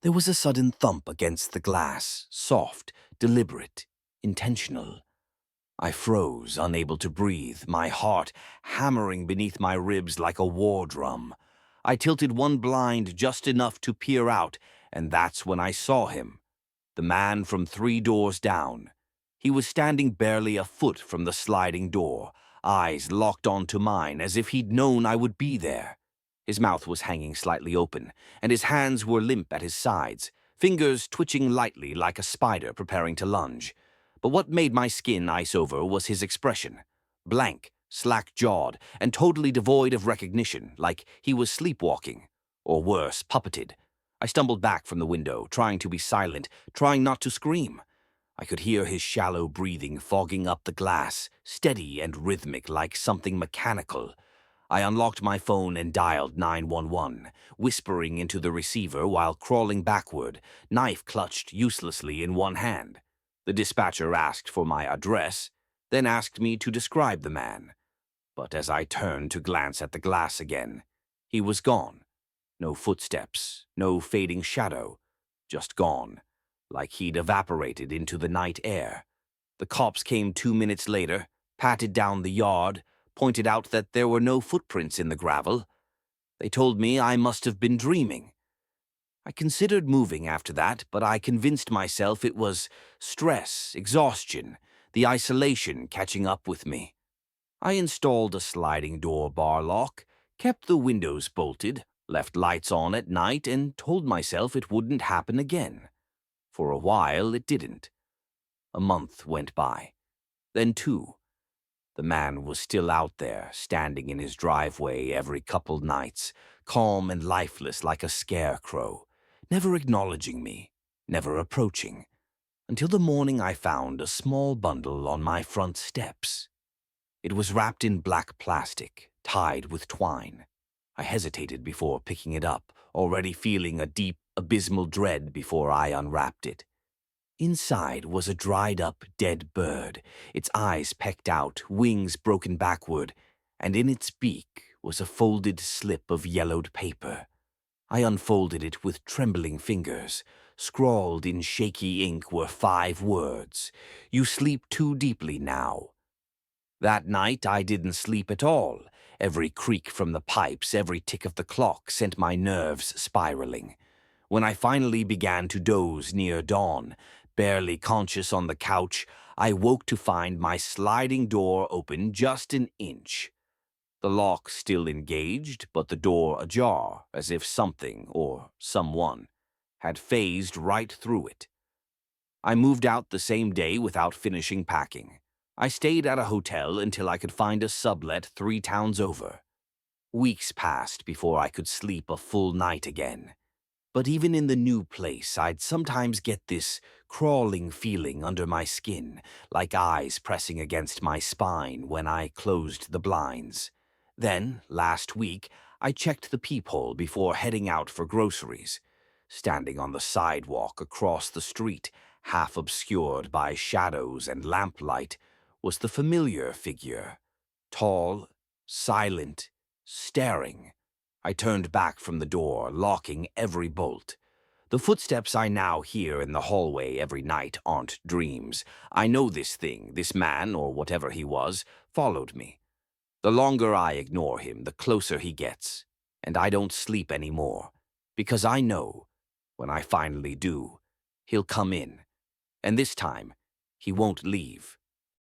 There was a sudden thump against the glass, soft, deliberate, intentional. I froze, unable to breathe, my heart hammering beneath my ribs like a war drum. I tilted one blind just enough to peer out, and that's when I saw him. The man from 3 doors down. He was standing barely a foot from the sliding door, eyes locked onto mine as if he'd known I would be there. His mouth was hanging slightly open, and his hands were limp at his sides, fingers twitching lightly like a spider preparing to lunge. But what made my skin ice over was his expression. Blank, slack-jawed, and totally devoid of recognition, like he was sleepwalking. Or worse, puppeted. I stumbled back from the window, trying to be silent, trying not to scream. I could hear his shallow breathing fogging up the glass, steady and rhythmic like something mechanical. I unlocked my phone and dialed 911, whispering into the receiver while crawling backward, knife clutched uselessly in one hand. The dispatcher asked for my address, then asked me to describe the man. But as I turned to glance at the glass again, he was gone. No footsteps, no fading shadow, just gone, like he'd evaporated into the night air. The cops came 2 minutes later, patted down the yard, pointed out that there were no footprints in the gravel. They told me I must have been dreaming. I considered moving after that, but I convinced myself it was stress, exhaustion, the isolation catching up with me. I installed a sliding door bar lock, kept the windows bolted, left lights on at night, and told myself it wouldn't happen again. For a while, it didn't. A month went by. Then 2. The man was still out there, standing in his driveway every couple nights, calm and lifeless like a scarecrow, never acknowledging me, never approaching, until the morning I found a small bundle on my front steps. It was wrapped in black plastic, tied with twine. I hesitated before picking it up, already feeling a deep, abysmal dread before I unwrapped it. Inside was a dried-up, dead bird, its eyes pecked out, wings broken backward, and in its beak was a folded slip of yellowed paper. I unfolded it with trembling fingers. Scrawled in shaky ink were 5 words. "You sleep too deeply now." That night I didn't sleep at all. Every creak from the pipes, every tick of the clock sent my nerves spiraling. When I finally began to doze near dawn, barely conscious on the couch, I woke to find my sliding door open just an inch. The lock still engaged, but the door ajar, as if something, or someone, had phased right through it. I moved out the same day without finishing packing. I stayed at a hotel until I could find a sublet 3 towns over. Weeks passed before I could sleep a full night again. But even in the new place, I'd sometimes get this crawling feeling under my skin, like eyes pressing against my spine when I closed the blinds. Then, last week, I checked the peephole before heading out for groceries. Standing on the sidewalk across the street, half obscured by shadows and lamplight, was the familiar figure. Tall, silent, staring. I turned back from the door, locking every bolt. The footsteps I now hear in the hallway every night aren't dreams. I know this thing, this man, or whatever he was, followed me. The longer I ignore him, the closer he gets. And I don't sleep anymore, because I know, when I finally do, he'll come in. And this time, he won't leave.